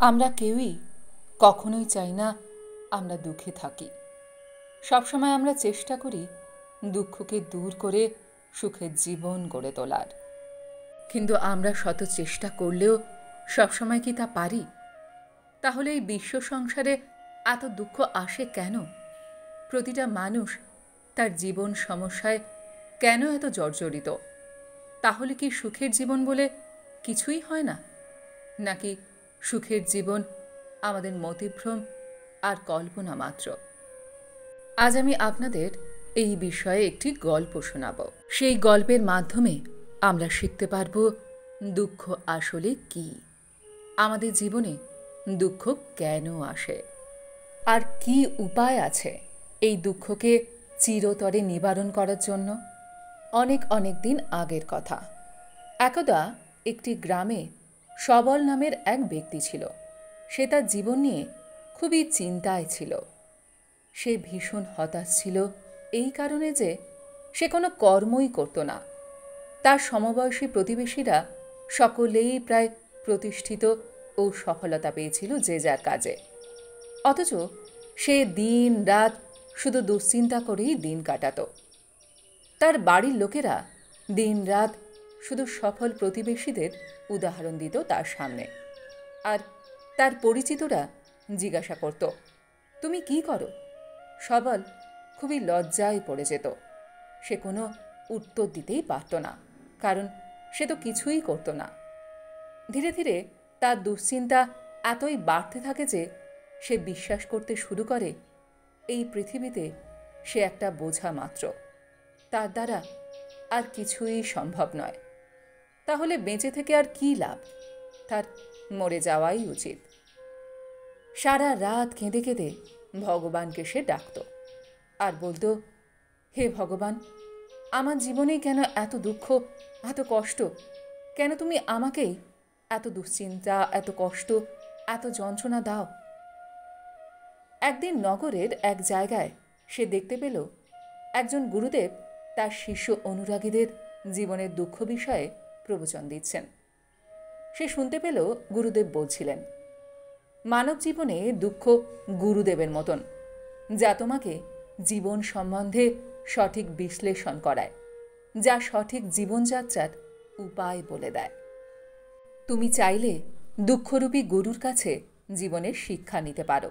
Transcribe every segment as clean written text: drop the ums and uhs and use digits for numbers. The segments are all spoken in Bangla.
আমরা কেউই কখনোই চাই না আমরা দুঃখে থাকি। সবসময় আমরা চেষ্টা করি দুঃখকে দূর করে সুখের জীবন গড়ে তোলার। কিন্তু আমরা শত চেষ্টা করলেও সবসময় কি তা পারি? তাহলে এই বিশ্ব সংসারে এত দুঃখ আসে কেন? প্রতিটা মানুষ তার জীবন সমস্যায় কেন এত জর্জরিত? তাহলে কি সুখের জীবন বলে কিছুই হয় না? নাকি সুখের জীবন আমাদের মতিভ্রম আর কল্পনা মাত্র? আজ আমি আপনাদের এই বিষয়ে একটি গল্প শোনাব। সেই গল্পের মাধ্যমে আমরা শিখতে পারব দুঃখ আসলে কি, আমাদের জীবনে দুঃখ কেন আসে, আর কি উপায় আছে এই দুঃখকে চিরতরে নিবারণ করার জন্য। অনেক অনেক দিন আগের কথা। একদা একটি গ্রামে সবল নামের এক ব্যক্তি ছিল। সে তার জীবন নিয়ে খুবই চিন্তায় ছিল। সে ভীষণ হতাশ ছিল এই কারণে যে সে কোনো কর্মই করত না। তার সমবয়সী প্রতিবেশীরা সকলেই প্রায় প্রতিষ্ঠিত ও সফলতা পেয়েছিল যে যার কাজে। অথচ সে দিন রাত শুধু দুশ্চিন্তা করেই দিন কাটাত। তার বাড়ির লোকেরা দিন রাত শুধু সফল প্রতিবেশীদের উদাহরণ দিত তার সামনে। আর তার পরিচিতরা জিজ্ঞাসা করত, তুমি কি করো? সবল খুবই লজ্জায় পড়ে যেত। সে কোনো উত্তর দিতেই পারত না, কারণ সে তো কিছুই করত না। ধীরে ধীরে তার দুশ্চিন্তা এতই বাড়তে থাকে যে সে বিশ্বাস করতে শুরু করে এই পৃথিবীতে সে একটা বোঝা মাত্র, তার দ্বারা আর কিছুই সম্ভব নয়। তাহলে বেঁচে থেকে আর কি লাভ? তার মরে যাওয়াই উচিত। সারা রাত কেঁদে কেঁদে ভগবানকে সে ডাকত আর বলতো, হে ভগবান, আমার জীবনে কেন এত দুঃখ, এত কষ্ট? কেন তুমি আমাকেই এত দুশ্চিন্তা, এত কষ্ট, এত যন্ত্রণা দাও? একদিন নগরের এক জায়গায় সে দেখতে পেল একজন গুরুদেব তার শিষ্য অনুরাগীদের জীবনের দুঃখ বিষয়ে প্রবচন দিচ্ছেন। সে শুনতে পেল গুরুদেব বলছিলেন, মানব জীবনে দুঃখ গুরুদেবের মতন, যা তোমাকে জীবন সম্বন্ধে সঠিক বিশ্লেষণ করায়, যা সঠিক জীবনযাত্রার উপায় বলে দেয়। তুমি চাইলে দুঃখরূপী গুরুর কাছে জীবনের শিক্ষা নিতে পারো,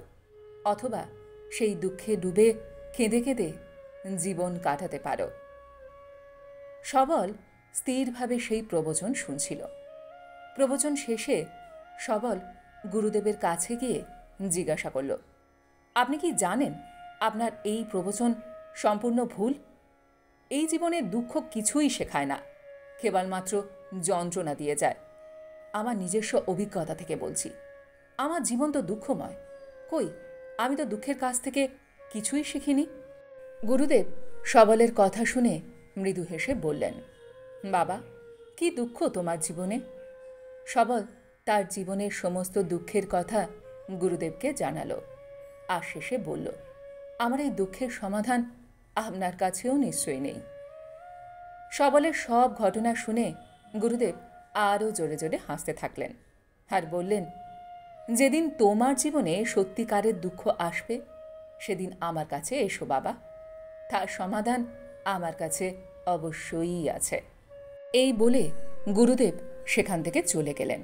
অথবা সেই দুঃখে ডুবে কেঁদে কেঁদে জীবন কাটাতে পারো। সবল স্থিরভাবে সেই প্রবচন শুনছিল। প্রবচন শেষে সবল গুরুদেবের কাছে গিয়ে জিজ্ঞাসা করল, আপনি কি জানেন আপনার এই প্রবচন সম্পূর্ণ ভুল? এই জীবনের দুঃখ কিছুই শেখায় না, কেবলমাত্র যন্ত্রণা দিয়ে যায়। আমার নিজস্ব অভিজ্ঞতা থেকে বলছি, আমার জীবন তো দুঃখময়। কই, আমি তো দুঃখের কাছ থেকে কিছুই শিখিনি। গুরুদেব সবলের কথা শুনে মৃদু হেসে বললেন, বাবা, কি দুঃখ তোমার জীবনে? সবল তার জীবনের সমস্ত দুঃখের কথা গুরুদেবকে জানালো। আর শেষে বলল, আমার এই দুঃখের সমাধান আপনার কাছেও নিশ্চয়ই নেই। সবলের সব ঘটনা শুনে গুরুদেব আরও জোরে জোরে হাসতে থাকলেন আর বললেন, যেদিন তোমার জীবনে সত্যিকারের দুঃখ আসবে সেদিন আমার কাছে এসো বাবা, তার সমাধান আমার কাছে অবশ্যই আছে। এই বলে গুরুদেব সেখান থেকে চলে গেলেন।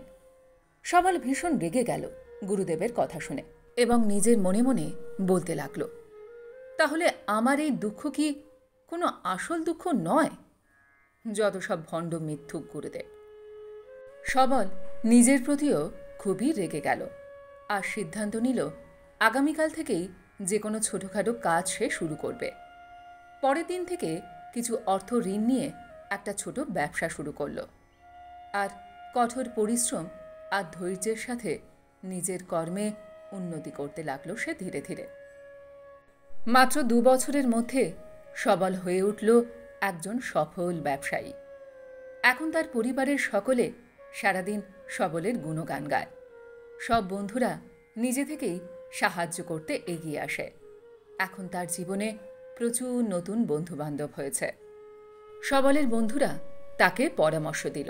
সবল ভীষণ রেগে গেল গুরুদেবের কথা শুনে এবং নিজের মনে মনে বলতে লাগল, তাহলে আমার এই দুঃখ কি কোনো আসল দুঃখ নয়? যত সব ভণ্ড মিথ্যুক গুরুদেব। সবল নিজের প্রতিও খুবই রেগে গেল আর সিদ্ধান্ত নিল আগামীকাল থেকেই যে কোনো ছোটোখাটো কাজ সে শুরু করবে। পরের দিন থেকে কিছু অর্থ ঋণ নিয়ে একটা ছোট ব্যবসা শুরু করল আর কঠোর পরিশ্রম আর ধৈর্যের সাথে নিজের কর্মে উন্নতি করতে লাগলো সে ধীরে ধীরে। মাত্র 2 বছরের মধ্যে সবল হয়ে উঠল একজন সফল ব্যবসায়ী। এখন তার পরিবারের সকলে সারাদিন সবলের গুণগান গায়। সব বন্ধুরা নিজে থেকেই সাহায্য করতে এগিয়ে আসে। এখন তার জীবনে প্রচুর নতুন বন্ধুবান্ধব হয়েছে। সবলের বন্ধুরা তাকে পরামর্শ দিল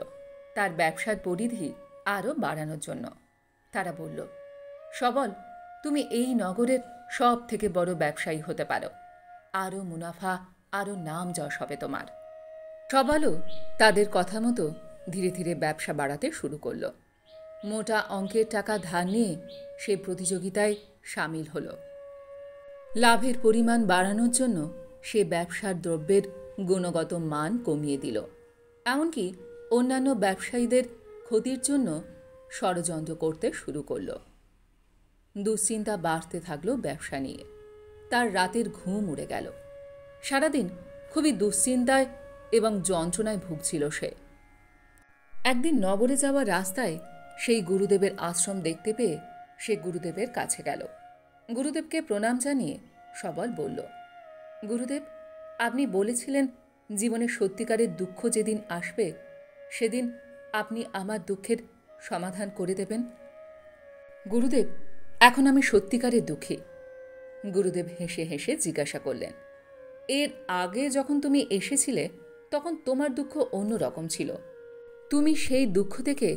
তার ব্যবসার পরিধি আরও বাড়ানোর জন্য। তারা বলল, সবল, তুমি এই নগরের সব থেকে বড় ব্যবসায়ী হতে পারো। আরও মুনাফা, আরও নাম যশ হবে তোমার। সবলও তাদের কথা মতো ধীরে ধীরে ব্যবসা বাড়াতে শুরু করলো। মোটা অঙ্কের টাকা ধার নিয়ে সে প্রতিযোগিতায় সামিল হলো। লাভের পরিমাণ বাড়ানোর জন্য সে ব্যবসার দ্রব্যের গুণগত মান কমিয়ে দিল। এমনকি অন্যান্য ব্যবসায়ীদের ক্ষতির জন্য ষড়যন্ত্র করতে শুরু করল। দুশ্চিন্তা বাড়তে থাকলো ব্যবসা নিয়ে। তার রাতের ঘুম উড়ে গেল। সারাদিন খুবই দুশ্চিন্তায় এবং যন্ত্রণায় ভুগছিল সে। একদিন নগরে যাওয়ার রাস্তায় সেই গুরুদেবের আশ্রম দেখতে পেয়ে সে গুরুদেবের কাছে গেল। গুরুদেবকে প্রণাম জানিয়ে সবল বলল, গুরুদেব, আপনি বলেছিলেন জীবনে সত্যিকারের দুঃখ যেদিন আসবে সেদিন আপনি আমার দুঃখের সমাধান করে দেবেন। গুরুদেব, এখন আমি সত্যিকারের দুঃখী। গুরুদেব হেসে হেসে জিজ্ঞাসা করলেন, এর আগে যখন তুমি এসেছিলে তখন তোমার দুঃখ অন্য রকম ছিল। তুমি সেই দুঃখ থেকে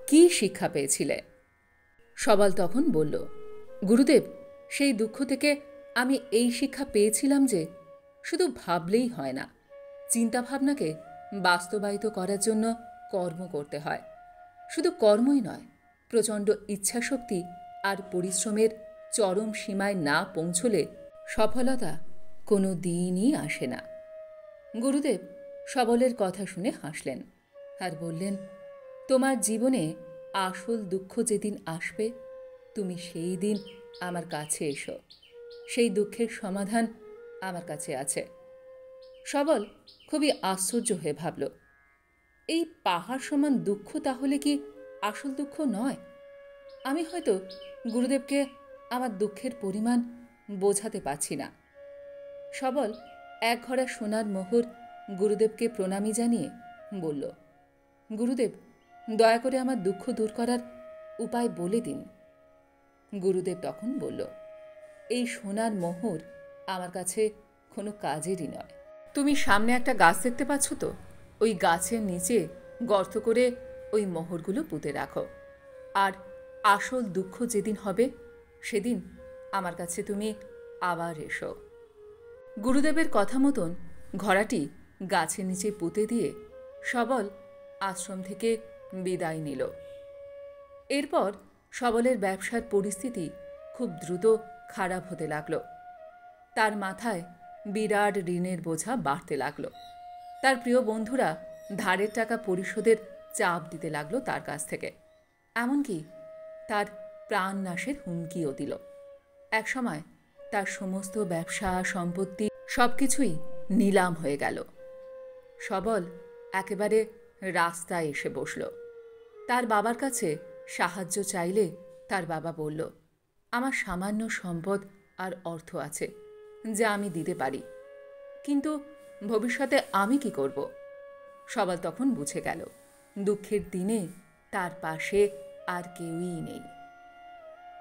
কি শিক্ষা পেয়েছিলে? সবল তখন বলল, গুরুদেব, সেই দুঃখ থেকে আমি এই শিক্ষা পেয়েছিলাম যে শুধু ভাবলেই হয় না, চিন্তাভাবনাকে বাস্তবায়িত করার জন্য কর্ম করতে হয়। শুধু কর্মই নয়, প্রচণ্ড ইচ্ছাশক্তি আর পরিশ্রমের চরম সীমায় না পৌঁছলে সফলতা কোনো দিনই আসে না। গুরুদেব সবলের কথা শুনে হাসলেন আর বললেন, তোমার জীবনে আসল দুঃখ যেদিন আসবে তুমি সেই দিন আমার কাছে এসো। সেই দুঃখের সমাধান আমার কাছে আছে। সবল খুবই আশ্চর্য হয়ে ভাবল, এই পাহাড় সমান দুঃখ তাহলে কি আসল দুঃখ নয়? আমি হয়তো গুরুদেবকে আমার দুঃখের পরিমাণ বোঝাতে পারছি না। সবল এক ঘড়া সোনার মোহর গুরুদেবকে প্রণামী জানিয়ে বলল, গুরুদেব, দয়া করে আমার দুঃখ দূর করার উপায় বলে দিন। গুরুদেব তখন বলল, এই সোনার মোহর আমার কাছে কোনো কাজেরই নয়। তুমি সামনে একটা গাছ দেখতে পাচ্ছ তো? ওই গাছের নিচে গর্ত করে ওই মোহরগুলো পুঁতে রাখো। আর আসল দুঃখ যেদিন হবে সেদিন আমার কাছে তুমি আবার এসো। গুরুদেবের কথা মতন ঘোড়াটি গাছের নিচে পুঁতে দিয়ে সবল আশ্রম থেকে বিদায় নিল। এরপর সবলের ব্যবসার পরিস্থিতি খুব দ্রুত খারাপ হতে লাগল। তার মাথায় বিরাট ঋণের বোঝা বাড়তে লাগল। তার প্রিয় বন্ধুরা ধারের টাকা পরিশোধের চাপ দিতে লাগলো তার কাছ থেকে। এমনকি তার প্রাণনাশের হুমকিও দিল। একসময় তার সমস্ত ব্যবসা সম্পত্তি সবকিছুই নিলাম হয়ে গেল। সবল একেবারে রাস্তায় এসে বসল। তার বাবার কাছে সাহায্য চাইলে তার বাবা বলল, আমার সামান্য সম্পদ আর অর্থ আছে যা আমি দিতে পারি, কিন্তু ভবিষ্যতে আমি কি করব? সবল তখন বুঝে গেল দুঃখের দিনে তার পাশে আর কেউই নেই।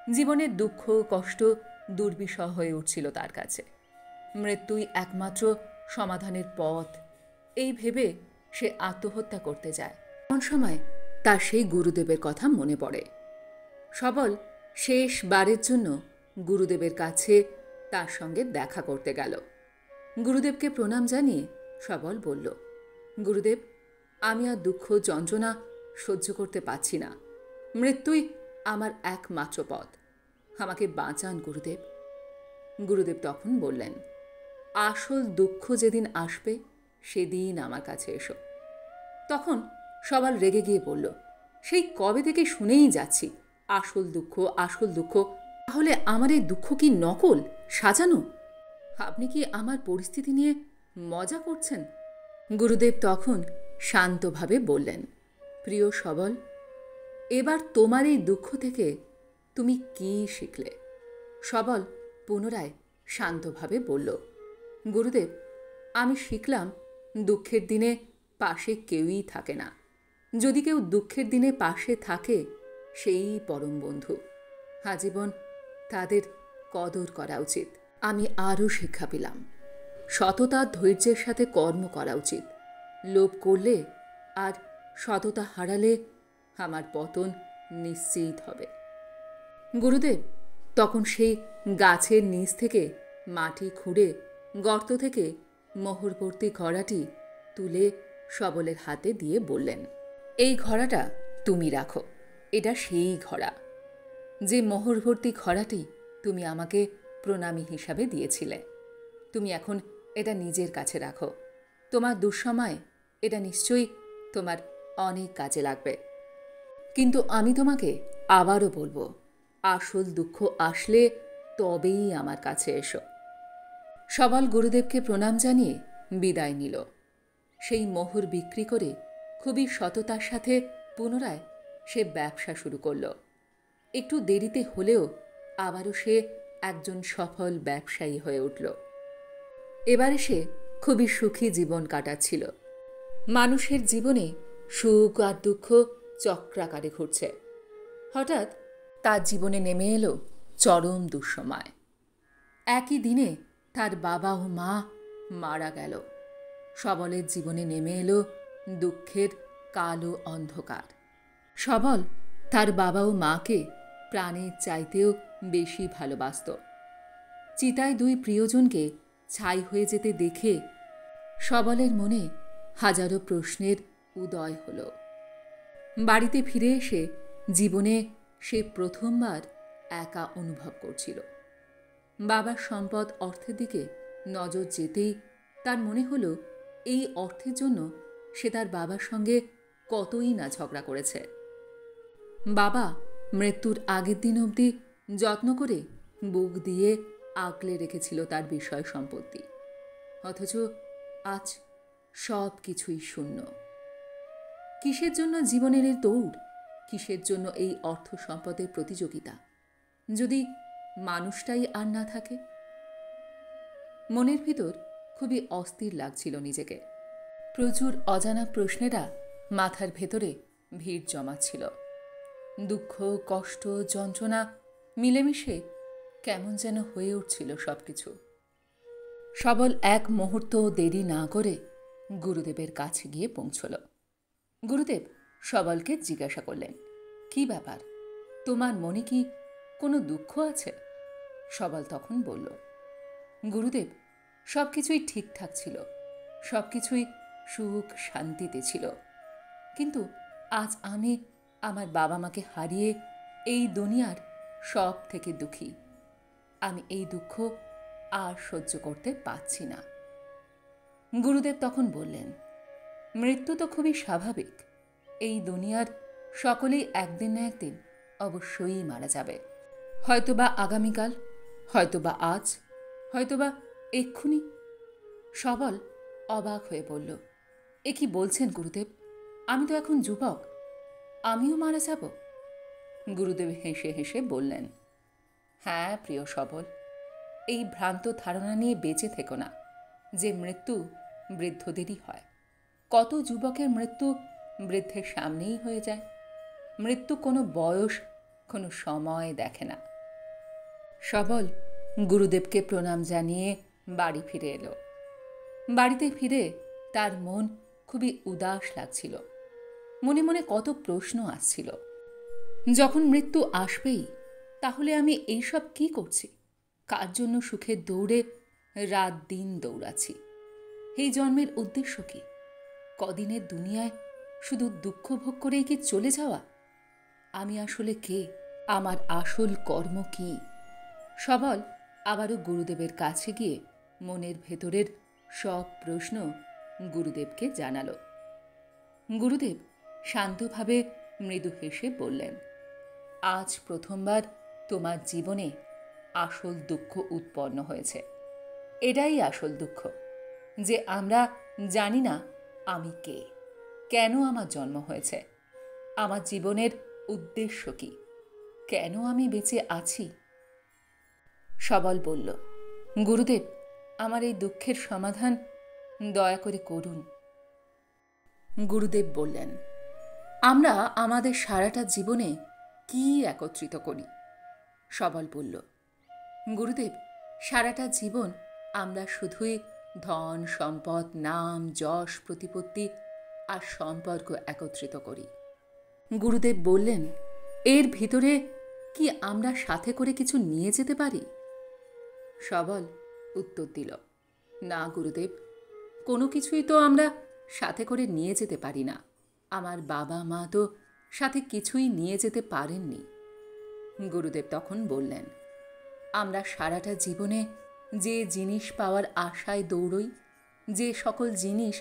জীবনের দুঃখ কষ্ট দুর্বিষহ হয়ে উঠছিল তার কাছে। মৃত্যুই একমাত্র সমাধানের পথ, এই ভেবে সে আত্মহত্যা করতে যায়। কোন সময় তার সেই গুরুদেবের কথা মনে পড়ে। সবল শেষবারের জন্য গুরুদেবের কাছে তার সঙ্গে দেখা করতে গেল। গুরুদেবকে প্রণাম জানিয়ে সবল বলল, গুরুদেব, আমি আর দুঃখ যন্ত্রণা সহ্য করতে পারছি না। মৃত্যুই আমার একমাত্র পথ, আমাকে বাঁচান গুরুদেব। গুরুদেব তখন বললেন, আসল দুঃখ যেদিন আসবে সেদিন আমার কাছে এসো। তখন সবল রেগে গিয়ে বলল, সেই কবে থেকে শুনেই যাচ্ছি আসল দুঃখ আসল দুঃখ। তাহলে আমার এই দুঃখ কি নকল, সাজানো? আপনি কি আমার পরিস্থিতি নিয়ে মজা করছেন? গুরুদেব তখন শান্তভাবে বললেন, প্রিয় সবল, এবার তোমার এই দুঃখ থেকে তুমি কি শিখলে? সবল পুনরায় শান্তভাবে বলল, গুরুদেব, আমি শিখলাম দুঃখের দিনে পাশে কেউই থাকে না। যদি কেউ দুঃখের দিনে পাশে থাকে সেই পরম বন্ধু। আজীবন তাদের কদর করা উচিত। আমি আরও শিক্ষা পেলাম, সততা ধৈর্যের সাথে কর্ম করা উচিত। লোভ করলে আর সততা হারালে আমার পতন নিশ্চিত হবে। গুরুদেব তখন সেই গাছের নিচ থেকে মাটি খুঁড়ে গর্ত থেকে মোহরভর্তি ঘড়াটি তুলে সবলের হাতে দিয়ে বললেন, এই ঘড়াটা তুমি রাখো। এটা সেই ঘড়া, যে মোহরভর্তি ঘড়াটি তুমি আমাকে প্রণামী হিসাবে দিয়েছিলে। তুমি এখন এটা নিজের কাছে রাখো। তোমার দুঃসময়ে এটা নিশ্চয়ই তোমার অনেক কাজে লাগবে। কিন্তু আমি তোমাকে আবারও বলবো, আসল দুঃখ আসলে তবেই আমার কাছে এসো। সবল গুরুদেবকে প্রণাম জানিয়ে বিদায় নিল। সেই মোহর বিক্রি করে খুবই সততার সাথে পুনরায় সে ব্যবসা শুরু করল। একটু দেরিতে হলেও আবারও সে একজন সফল ব্যবসায়ী হয়ে উঠল। এবারে সে খুবই সুখী জীবন কাটাচ্ছিল। মানুষের জীবনে সুখ আর দুঃখ চক্রাকারে ঘুরছে। হঠাৎ তার জীবনে নেমে এলো চরম দুঃসময়। একই দিনে তার বাবা ও মা মারা গেল। সবলের জীবনে নেমে এলো দুঃখের কালো অন্ধকার। সবল তার বাবা ও মাকে প্রাণের চাইতেও বেশি ভালোবাসত। চিতায় দুই প্রিয়জনকে ছাই হয়ে যেতে দেখে সবলের মনে হাজারো প্রশ্নের উদয় হল। বাড়িতে ফিরে এসে জীবনে সে প্রথমবার একা অনুভব করছিল। বাবার সম্পদ অর্থের দিকে নজর যেতেই তার মনে হলো এই অর্থের জন্য সে তার বাবার সঙ্গে কতই না ঝগড়া করেছে। বাবা মৃত্যুর আগের দিন অবধি যত্ন করে বুক দিয়ে আগলে রেখেছিল তার বিষয় সম্পত্তি, অথচ আজ সব কিছুই শূন্য। কিসের জন্য জীবনের এই দৌড়? কিসের জন্য এই অর্থ সম্পদের প্রতিযোগিতা, যদি মানুষটাই আর না থাকে? মনের ভিতর খুবই অস্থির লাগছিল নিজেকে। প্রচুর অজানা প্রশ্নেরা মাথার ভেতরে ভিড় জমাচ্ছিল। দুঃখ, কষ্ট, যন্ত্রণা মিলেমিশে কেমন যেন হয়ে উঠছিল সবকিছু। সবল এক মুহূর্ত দেরি না করে গুরুদেবের কাছে গিয়ে পৌঁছল। গুরুদেব সবলকে জিজ্ঞাসা করলেন, কি ব্যাপার, তোমার মনে কি কোনো দুঃখ আছে? সবল তখন বলল, গুরুদেব সব কিছুই ঠিকঠাক ছিল, সব কিছুই সুখ শান্তিতে ছিল, কিন্তু আজ আমি আমার বাবা মাকে হারিয়ে এই দুনিয়ার সব থেকে দুঃখী। আমি এই দুঃখ আর সহ্য করতে পারছি না। গুরুদেব তখন বললেন, মৃত্যু তো খুবই স্বাভাবিক। এই দুনিয়ার সকলেই একদিন না একদিন অবশ্যই মারা যাবে। হয়তোবা আগামীকাল, হয়তোবা আজ, হয়তোবা এক্ষুনি। সবল অবাক হয়ে বলল, এ কি বলছেন গুরুদেব? আমি তো এখন যুবক, আমিও মারা যাব? গুরুদেব হেসে হেসে বললেন, হ্যাঁ প্রিয় সবল, এই ভ্রান্ত ধারণা নিয়ে বেঁচে থেকো না যে মৃত্যু বৃদ্ধদেরই হয়। কত যুবকের মৃত্যু বৃদ্ধের সামনেই হয়ে যায়। মৃত্যু কোনো বয়স, কোনো সময় দেখে না। সবল গুরুদেবকে প্রণাম জানিয়ে বাড়ি ফিরে এলো। বাড়িতে ফিরে তার মন খুবই উদাস লাগছিল। মনে মনে কত প্রশ্ন আসছিল। যখন মৃত্যু আসবেই, তাহলে আমি এইসব কি করছি? কার জন্য সুখের দৌড়ে রাত দিন দৌড়াচ্ছি? এই জন্মের উদ্দেশ্য কি? কদিনের দুনিয়ায় শুধু দুঃখ ভোগ করেই কি চলে যাওয়া? আমি আসলে কে? আমার আসল কর্ম কি? সবল আবারও গুরুদেবের কাছে গিয়ে মনের ভেতরের সব প্রশ্ন গুরুদেবকে জানালো। গুরুদেব শান্তভাবে মৃদু হেসে বললেন, আজ প্রথমবার তোমার জীবনে আসল দুঃখ উৎপন্ন হয়েছে। এটাই আসল দুঃখ, যে আমরা জানি না আমি কে, কেন আমার জন্ম হয়েছে, আমার জীবনের উদ্দেশ্য কি, কেন আমি বেঁচে আছি। সবল বলল, গুরুদেব আমার এই দুঃখের সমাধান দয়া করে করুন। গুরুদেব বললেন, আমরা আমাদের সারাটা জীবনে কি একত্রিত করি? সবল বলল, গুরুদেব সারাটা জীবন আমরা শুধুই ধন সম্পদ, নাম যশ, প্রতিপত্তি আর সম্পর্ক একত্রিত করি। গুরুদেব বললেন, এর ভিতরে কি আমরা সাথে করে কিছু নিয়ে যেতে পারি? সবল উত্তর দিল, না গুরুদেব, কোনো কিছুই তো আমরা সাথে করে নিয়ে যেতে পারি না। আমার বাবা মা তো সাথে কিছুই নিয়ে যেতে পারেননি। গুরুদেব তখন বললেন, আমরা সারাটা জীবনে যে জিনিস পাওয়ার আশায় দৌড়ই, যে সকল জিনিস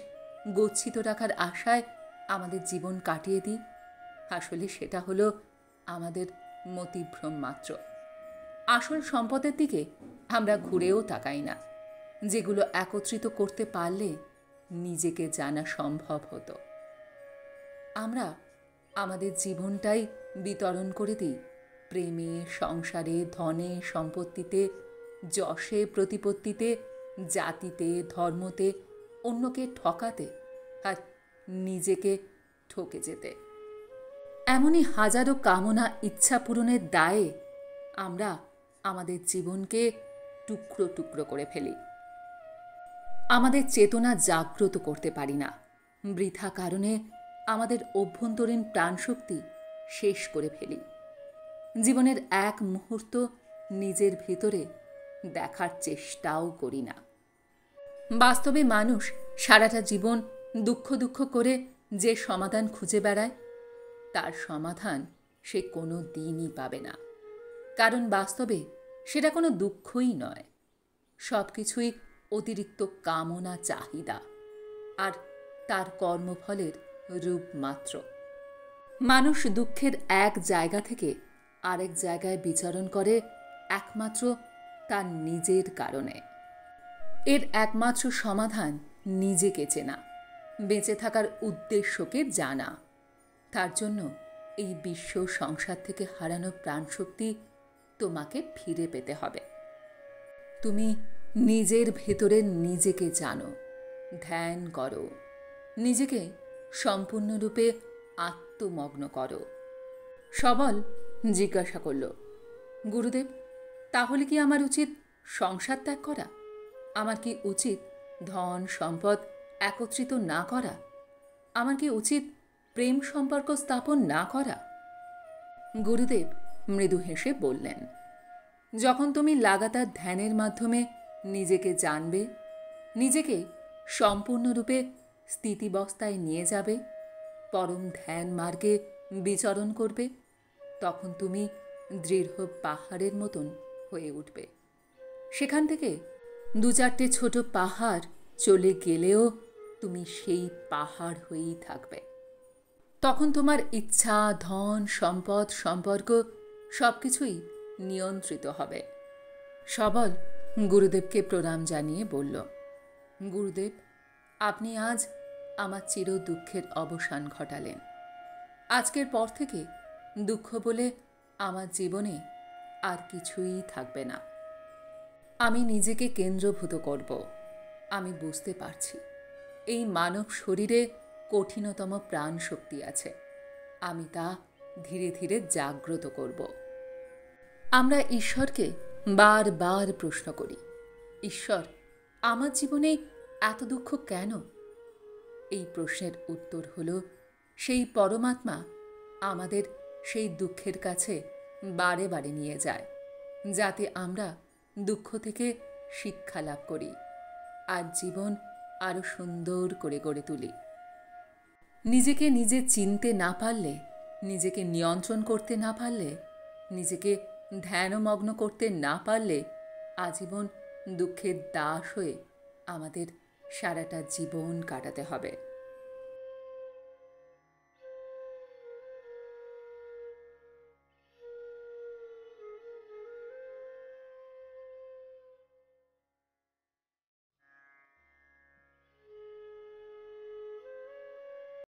গচ্ছিত রাখার আশায় আমাদের জীবন কাটিয়ে দিই, আসলে সেটা হলো আমাদের মতিভ্রম মাত্র। আসল সম্পদের দিকে আমরা ঘুরেও তাকাই না, যেগুলো একত্রিত করতে পারলে নিজেকে জানা সম্ভব হতো। আমরা আমাদের জীবনটাই বিতরণ করে দিই প্রেমে, সংসারে, ধনে, সম্পত্তিতে, যশে, প্রতিপত্তিতে, জাতিতে, ধর্মতে, অন্যকে ঠকাতে আর নিজেকে ঠকে যেতে। এমনই হাজারো কামনা ইচ্ছা পূরণের দায়ে আমরা আমাদের জীবনকে টুকরো টুকরো করে ফেলি। আমাদের চেতনা জাগ্রত করতে পারি না, বৃথা কারণে আমাদের অভ্যন্তরীণ প্রাণশক্তি শেষ করে ফেলি। জীবনের এক মুহূর্ত নিজের ভেতরে দেখার চেষ্টাও করি না। বাস্তবে মানুষ সারাটা জীবন দুঃখ দুঃখ করে যে সমাধান খুঁজে বেড়ায়, তার সমাধান সে কোনো দিনই পাবে না। কারণ বাস্তবে সেটা কোনো দুঃখই নয়, সব কিছুই অতিরিক্ত কামনা, চাহিদা আর তার কর্মফলের রূপ মাত্র। মানুষ দুঃখের এক জায়গা থেকে আরেক জায়গায় বিচরণ করে একমাত্র তার নিজের কারণে। এর একমাত্র সমাধান নিজেকে চেনা, বেঁচে থাকার উদ্দেশ্যকে জানা। তার জন্য এই বিশ্ব সংসার থেকে হারানো প্রাণশক্তি তোমাকে ফিরে পেতে হবে। তুমি নিজের ভেতরে নিজেকে জানো, ধ্যান করো, নিজেকে সম্পূর্ণরূপে আত্মমগ্ন করো। সবল জিজ্ঞাসা করল, গুরুদেব, তাহলে কি আমার উচিত সংসার ত্যাগ করা? আমার কি উচিত ধন সম্পদ একত্রিত না করা? আমার কি উচিত প্রেম সম্পর্ক স্থাপন না করা? গুরুদেব মৃদু হেসে বললেন, যখন তুমি লাগাতার ধ্যানের মাধ্যমে নিজেকে জানবে, নিজেকে সম্পূর্ণরূপে স্থিতিবস্থায় নিয়ে যাবে, পরম ধ্যান মার্গে বিচরণ করবে, তখন তুমি দৃঢ় পাহাড়ের মতন হয়ে উঠবে। সেখান থেকে দু চারটে ছোট পাহাড় চলে গেলেও তুমি সেই পাহাড় হয়েই থাকবে। তখন তোমার ইচ্ছা, ধন, সম্পদ, সম্পর্ক সব কিছুই নিয়ন্ত্রিত হবে। সবল গুরুদেবকে প্রণাম জানিয়ে বলল, গুরুদেব, আপনি আজ আমার চির দুঃখের অবসান ঘটালেন। আজকের পর থেকে দুঃখ বলে আমার জীবনে আর কিছুই থাকবে না। আমি নিজেকে কেন্দ্রভূত করব। আমি বুঝতে পারছি এই মানব শরীরে কঠিনতম প্রাণ শক্তি আছে। আমি তা ধীরে ধীরে জাগ্রত করব। আমরা ঈশ্বরকে বারবার প্রশ্ন করি, ঈশ্বর, আমার জীবনে এত দুঃখ কেন? এই প্রশ্নের উত্তর হল, সেই পরমাত্মা আমাদের সেই দুঃখের কাছে বারে বারে নিয়ে যায়, যাতে আমরা দুঃখ থেকে শিক্ষা লাভ করি আর জীবন আরো সুন্দর করে গড়ে তুলি। নিজেকে নিজে চিনতে না পারলে, নিজেকে নিয়ন্ত্রণ করতে না পারলে, নিজেকে ধ্যানমগ্ন করতে না পারলে আজীবন দুঃখের দাস হয়ে আমাদের সারাটা জীবন কাটাতে হবে।